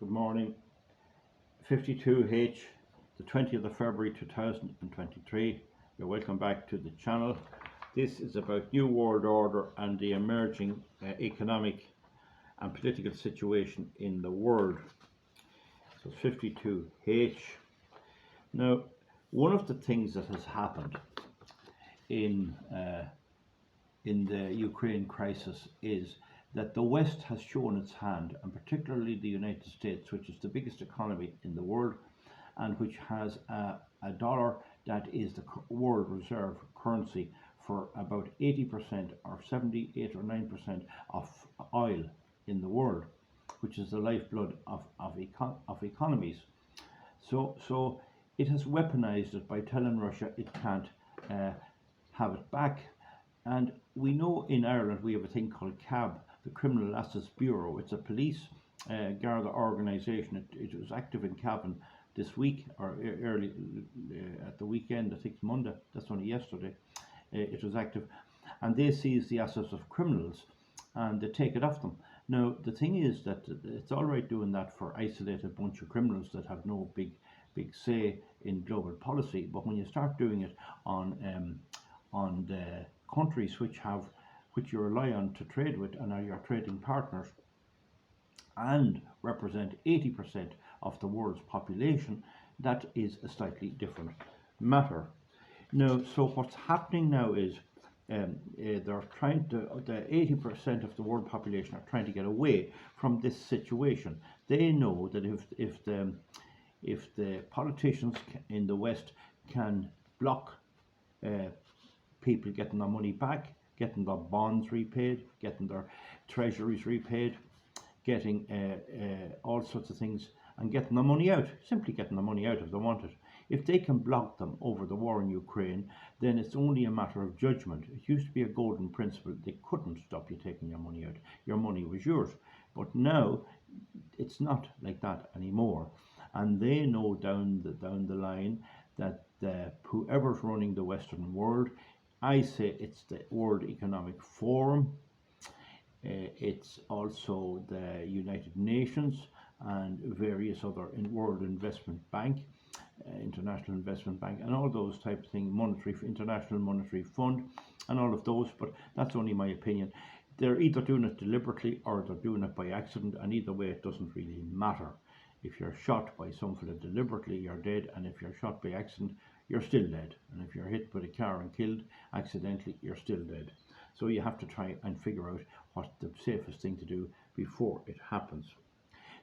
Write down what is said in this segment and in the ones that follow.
Good morning. 52H, the 20th of February 2023. You're welcome back to the channel. This is about New World Order and the emerging economic and political situation in the world. So 52H. Now, one of the things that has happened in the Ukraine crisis is that the West has shown its hand, and particularly the United States, which is the biggest economy in the world and which has a dollar that is the world reserve currency for about 80% or 78 or 9% of oil in the world, which is the lifeblood of economies. So it has weaponized it by telling Russia it can't have it back. And we know in Ireland we have a thing called CAB, the Criminal Assets Bureau. It's a police Garda organisation. It was active in Cavan this week, or early at the weekend, I think it's Monday, that's only yesterday. It was active, and they seize the assets of criminals and they take it off them. Now the thing is that it's all right doing that for isolated bunch of criminals that have no big say in global policy, but when you start doing it on the countries which you rely on to trade with and are your trading partners and represent 80% of the world's population, that is a slightly different matter. Now, so what's happening now is they're trying to, the 80% of the world population are trying to get away from this situation. They know that if the politicians in the West can block people getting their money back, getting their bonds repaid, getting their treasuries repaid, getting all sorts of things, and getting the money out, simply getting the money out if they want it. If they can block them over the war in Ukraine, then it's only a matter of judgment. It used to be a golden principle. They couldn't stop you taking your money out. Your money was yours. But now it's not like that anymore. And they know down the line that whoever's running the Western world, I say it's the World Economic Forum, it's also the United Nations and various other World Investment Bank, International Investment Bank, and all those type of things, International Monetary Fund, and all of those, but that's only my opinion. They're either doing it deliberately or they're doing it by accident, and either way it doesn't really matter. If you're shot by somebody deliberately, you're dead, and if you're shot by accident, you're still dead. And if you're hit with a car and killed accidentally, you're still dead. So you have to try and figure out what's the safest thing to do before it happens.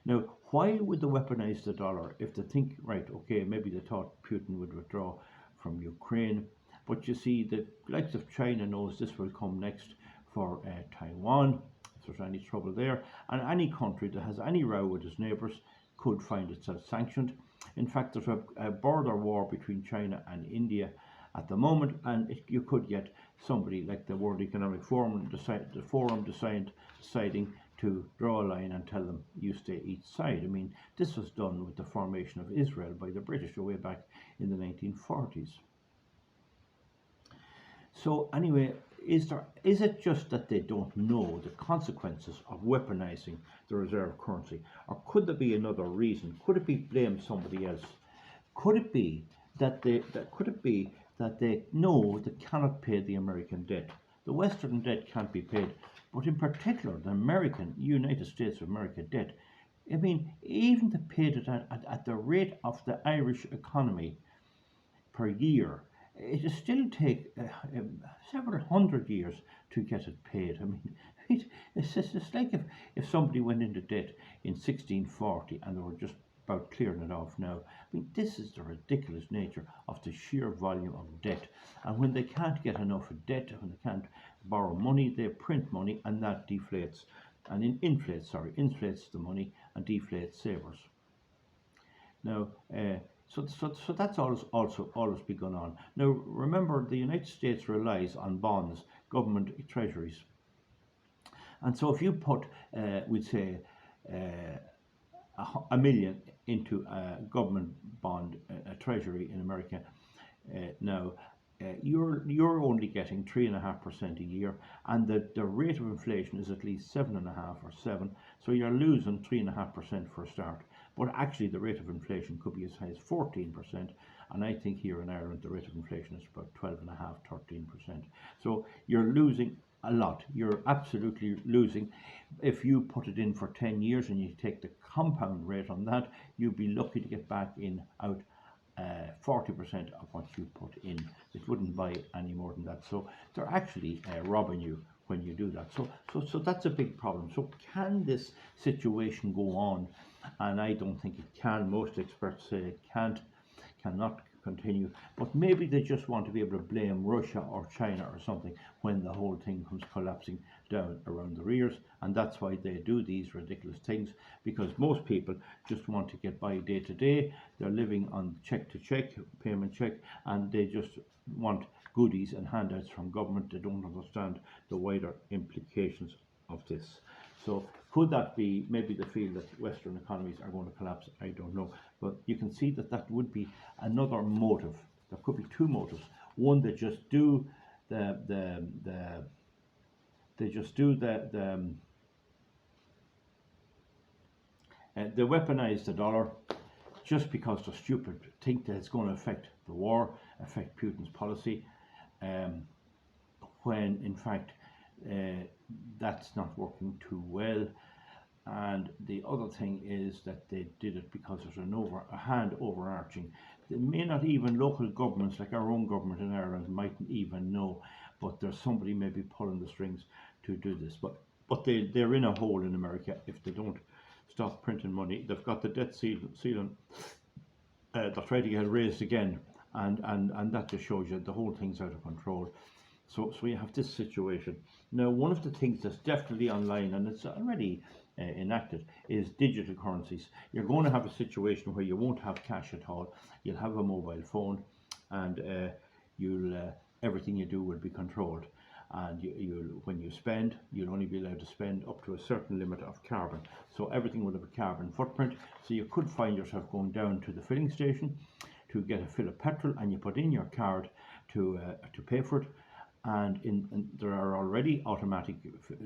Now, why would they weaponize the dollar if they think, right, okay, maybe they thought Putin would withdraw from Ukraine, but you see, the likes of China knows this will come next for Taiwan, if there's any trouble there, and any country that has any row with its neighbours could find itself sanctioned. In fact, there's a border war between China and India at the moment, and you could get somebody like the World Economic Forum deciding to draw a line and tell them you stay each side. I mean, this was done with the formation of Israel by the British way back in the 1940s. So anyway, is it just that they don't know the consequences of weaponizing the reserve currency, or could there be another reason? Could it be blame somebody else? Could it be that they know they cannot pay the American debt? The Western debt can't be paid, but in particular the United States of America debt. I mean, even to pay it at the rate of the Irish economy per year, it will still take several hundred years to get it paid. I mean, it's like if somebody went into debt in 1640 and they were just about clearing it off now. I mean, this is the ridiculous nature of the sheer volume of debt. And when they can't get enough of debt, when they can't borrow money, they print money, and that deflates and inflates the money and deflates savers. Now, so that's always been going on. Now, remember, the United States relies on bonds, government treasuries. And so if you put, we'd say, $1 million into a government bond, a treasury in America now, you're only getting 3.5% a year, and the rate of inflation is at least 7.5 or 7. So you're losing 3.5% for a start. But actually, the rate of inflation could be as high as 14%, and I think here in Ireland the rate of inflation is about 12.5, 13%. So you're losing a lot. You're absolutely losing. If you put it in for 10 years and you take the compound rate on that, you'd be lucky to get back in out 40% of what you put in. It wouldn't buy any more than that. So they're actually robbing you when you do that. So that's a big problem. So can this situation go on? And I don't think it can. Most experts say it cannot continue. But maybe they just want to be able to blame Russia or China or something when the whole thing comes collapsing down around their ears. And that's why they do these ridiculous things, because most people just want to get by day to day. They're living on check to check, payment check, and they just want goodies and handouts from government. They don't understand the wider implications of this. So could that be, maybe they feel that Western economies are going to collapse? I don't know. But you can see that that would be another motive. There could be two motives. One, they just do the they weaponize the dollar just because they're stupid, think that it's going to affect the war, affect Putin's policy, when in fact that's not working too well. And the other thing is that they did it because there's a hand overarching. They may not even, local governments like our own government in Ireland mightn't even know, but there's somebody maybe pulling the strings to do this. But they're in a hole in America if they don't stop printing money. They've got the debt ceiling. They're trying to get it raised again, and that just shows you the whole thing's out of control. So you have this situation. Now, one of the things that's definitely online, and it's already enacted, is digital currencies. You're going to have a situation where you won't have cash at all. You'll have a mobile phone, and everything you do will be controlled. And when you spend, you'll only be allowed to spend up to a certain limit of carbon. So everything will have a carbon footprint. So you could find yourself going down to the filling station to get a fill of petrol, and you put in your card to pay for it. And there are already automatic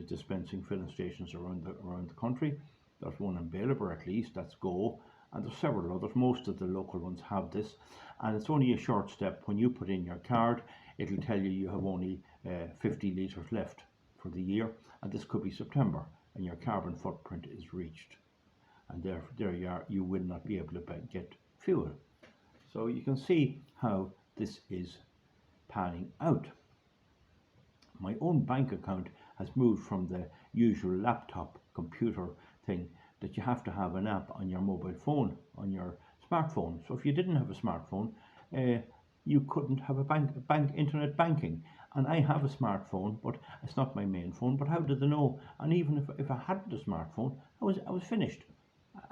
dispensing filling stations around the country. There's one in Ballybor at least, that's Go, and there's several others. Most of the local ones have this, and it's only a short step. When you put in your card, it'll tell you have only 50 litres left for the year, and this could be September, and your carbon footprint is reached, and there you are. You will not be able to get fuel. So you can see how this is panning out. My own bank account has moved from the usual laptop computer thing that you have to have an app on your mobile phone, on your smartphone. So if you didn't have a smartphone, you couldn't have a internet banking. And I have a smartphone, but it's not my main phone. But how did they know? And even if I hadn't a smartphone, I was finished.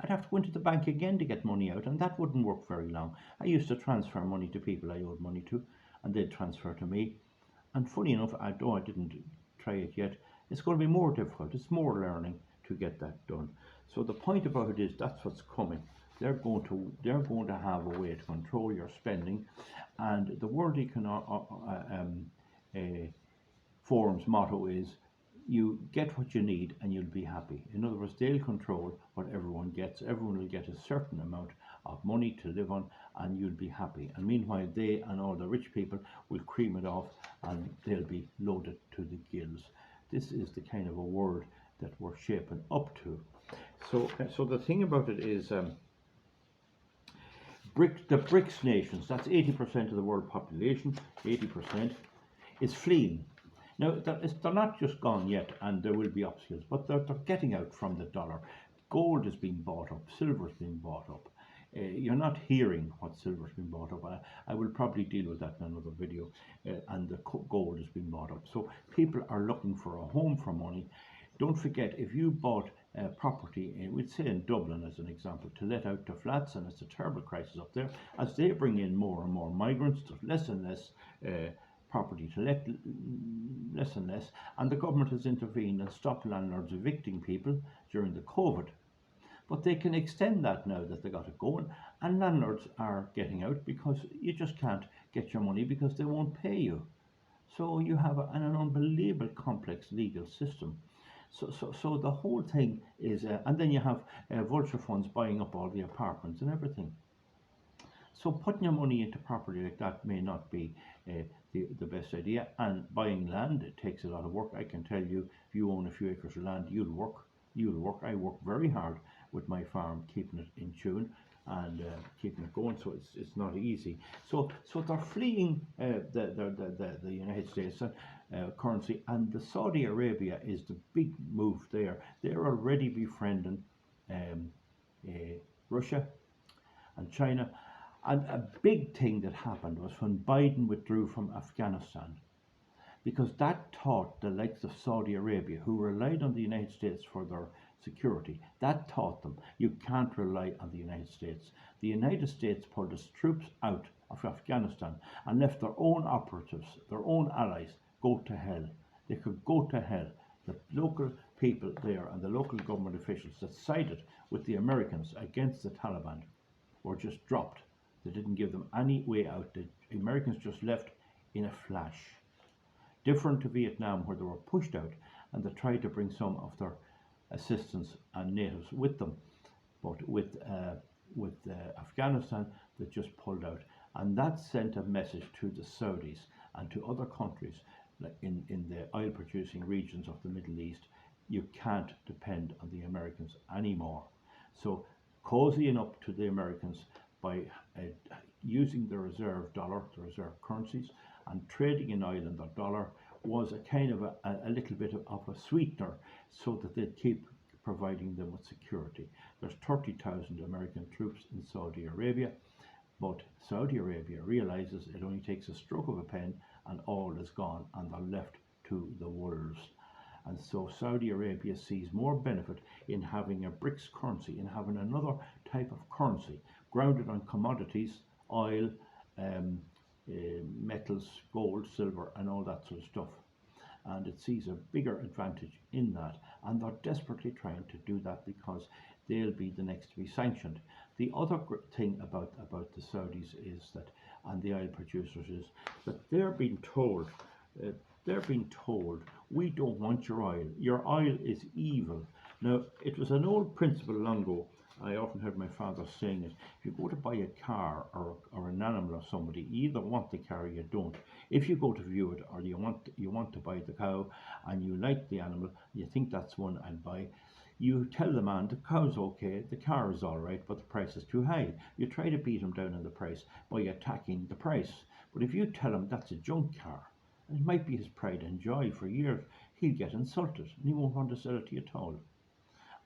I'd have to go into the bank again to get money out, and that wouldn't work very long. I used to transfer money to people I owed money to, and they'd transfer to me. And funny enough, although I didn't try it yet, it's going to be more difficult. It's more learning to get that done. So the point about it is that's what's coming. They're going to have a way to control your spending, and the World Economic Forum's motto is, you get what you need and you'll be happy. In other words, they'll control what everyone gets. Everyone will get a certain amount of money to live on, and you'll be happy. And meanwhile, they and all the rich people will cream it off, and they'll be loaded to the gills. This is the kind of a world that we're shaping up to. So the thing about it is, the BRICS nations, that's 80% of the world population, 80%, is fleeing. Now, they're not just gone yet, and there will be obstacles, but they're getting out from the dollar. Gold is being bought up, silver is being bought up. You're not hearing what silver is being bought up. I will probably deal with that in another video, and the gold is being bought up. So people are looking for a home for money. Don't forget, if you bought property, we'd say in Dublin as an example, to let out to flats, and it's a terrible crisis up there, as they bring in more and more migrants, there's less and less property to let, less and less, and the government has intervened and stopped landlords evicting people during the COVID. But they can extend that now that they got it going, and landlords are getting out because you just can't get your money because they won't pay you. So you have an unbelievable complex legal system. So the whole thing is, and then you have vulture funds buying up all the apartments and everything. So putting your money into property like that may not be the best idea. And buying land, it takes a lot of work. I can tell you, if you own a few acres of land, you'll work. You'll work. I work very hard with my farm, keeping it in tune and keeping it going. So it's not easy. So they're fleeing the United States currency, and the Saudi Arabia is the big move there. They're already befriending um, Russia and China. And a big thing that happened was when Biden withdrew from Afghanistan, because that taught the likes of Saudi Arabia, who relied on the United States for their security, that taught them you can't rely on the United States. The United States pulled its troops out of Afghanistan and left their own operatives, their own allies, go to hell. They could go to hell. The local people there and the local government officials that sided with the Americans against the Taliban were just dropped. They didn't give them any way out. The Americans just left in a flash. Different to Vietnam, where they were pushed out and they tried to bring some of their assistants and natives with them. But with Afghanistan, they just pulled out. And that sent a message to the Saudis and to other countries like in the oil producing regions of the Middle East. You can't depend on the Americans anymore. So cozying up to the Americans by using the reserve dollar, the reserve currencies, and trading in oil and the dollar was a kind of a little bit of a sweetener so that they'd keep providing them with security. There's 30,000 American troops in Saudi Arabia, but Saudi Arabia realizes it only takes a stroke of a pen and all is gone and they're left to the wolves. And so Saudi Arabia sees more benefit in having a BRICS currency, in having another type of currency grounded on commodities, oil, metals, gold, silver, and all that sort of stuff. And it sees a bigger advantage in that. And they're desperately trying to do that because they'll be the next to be sanctioned. The other thing about the Saudis is that, and the oil producers, is that they're being told, we don't want your oil. Your oil is evil. Now, it was an old principle long ago. I often heard my father saying it. If you go to buy a car or an animal of somebody, you either want the car or you don't. If you go to view it or you want to buy the cow and you like the animal, you think that's one I'll buy, you tell the man the cow's okay, the car is all right, but the price is too high. You try to beat him down on the price by attacking the price. But if you tell him that's a junk car, and it might be his pride and joy for years, he'll get insulted and he won't want to sell it to you at all.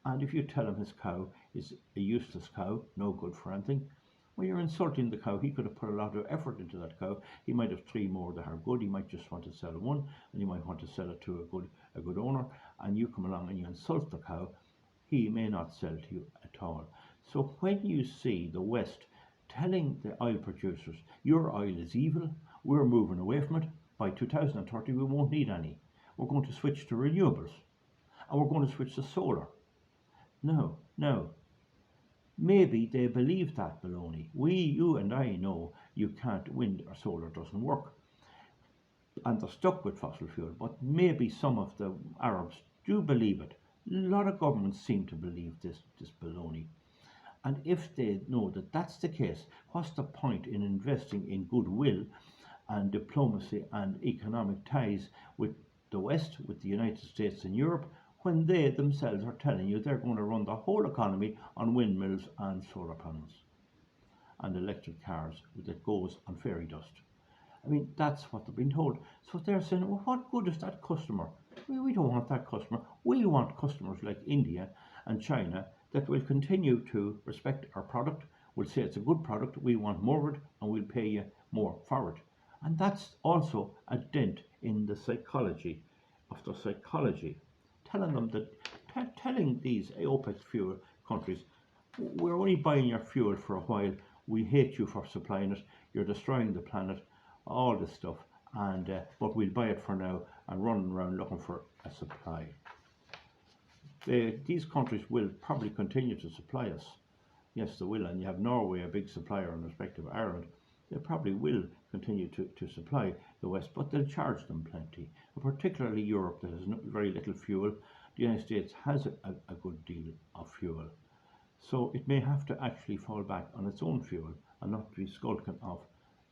And if you tell him his cow is a useless cow, no good for anything, well, you're insulting the cow. He could have put a lot of effort into that cow. He might have 3 more that are good. He might just want to sell one, and you might want to sell it to a good owner. And you come along and you insult the cow, he may not sell to you at all. So when you see the West telling the oil producers, your oil is evil, we're moving away from it. By 2030, we won't need any. We're going to switch to renewables, and we're going to switch to solar. No. Maybe they believe that baloney. You and I know you can't, wind or solar doesn't work. And they're stuck with fossil fuel, but maybe some of the Arabs do believe it. A lot of governments seem to believe this baloney. And if they know that that's the case, what's the point in investing in goodwill and diplomacy and economic ties with the West, with the United States and Europe, when they themselves are telling you they're going to run the whole economy on windmills and solar panels and electric cars that goes on fairy dust? I mean, that's what they've been told. So they're saying, well, what good is that customer? We don't want that customer. We want customers like India and China that will continue to respect our product, will say it's a good product, we want more of it, and we'll pay you more for it. And that's also a dent in the psychology of the psychology. Telling them that, telling these OPEC fuel countries, we're only buying your fuel for a while, we hate you for supplying it, you're destroying the planet, all this stuff, and but we'll buy it for now and run around looking for a supply. these countries will probably continue to supply us. Yes, they will. And you have Norway, a big supplier in respect of Ireland. They probably will continue to supply the West, but they'll charge them plenty. Particularly Europe, that has very little fuel. The United States has a good deal of fuel. So it may have to actually fall back on its own fuel and not be skulking off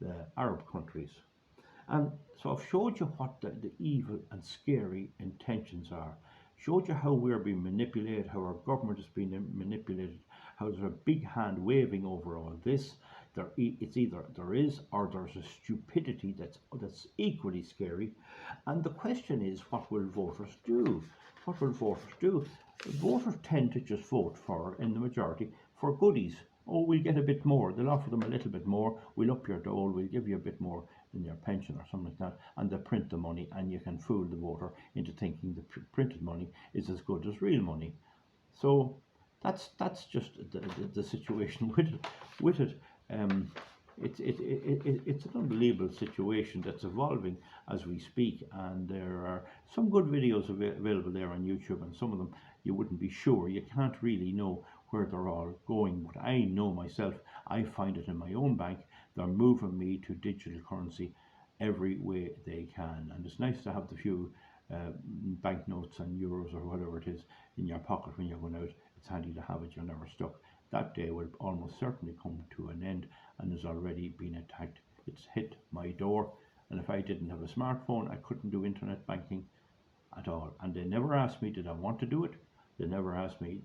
the Arab countries. And so I've showed you what the evil and scary intentions are. Showed you how we're being manipulated, how our government is being manipulated, how there's a big hand waving over all this. It's either there is or there's a stupidity that's equally scary. And the question is, what will voters do? What will voters do? Voters tend to just vote for, in the majority, for goodies. Oh, we'll get a bit more. They'll offer them a little bit more. We'll up your dole. We'll give you a bit more in your pension or something like that. And they'll print the money, and you can fool the voter into thinking the printed money is as good as real money. So that's just the situation with it. It's an unbelievable situation that's evolving as we speak, and there are some good videos available there on YouTube, and some of them you wouldn't be sure. You can't really know where they're all going. But I know myself, I find it in my own bank, they're moving me to digital currency every way they can. And it's nice to have the few banknotes and euros or whatever it is in your pocket when you're going out. It's handy to have it, you're never stuck. That day will almost certainly come to an end and has already been attacked. It's hit my door, and if I didn't have a smartphone, I couldn't do internet banking at all. And they never asked me, did I want to do it? They never asked me,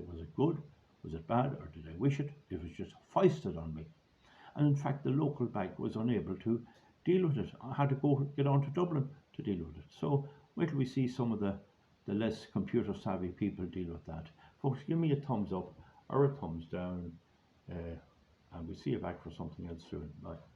was it good? Was it bad? Or did I wish it? It was just foisted on me. And in fact, the local bank was unable to deal with it. I had to get on to Dublin to deal with it. So wait till we see some of the less computer savvy people deal with that. Folks, give me a thumbs up or a thumbs down, and we'll see you back for something else soon. Bye.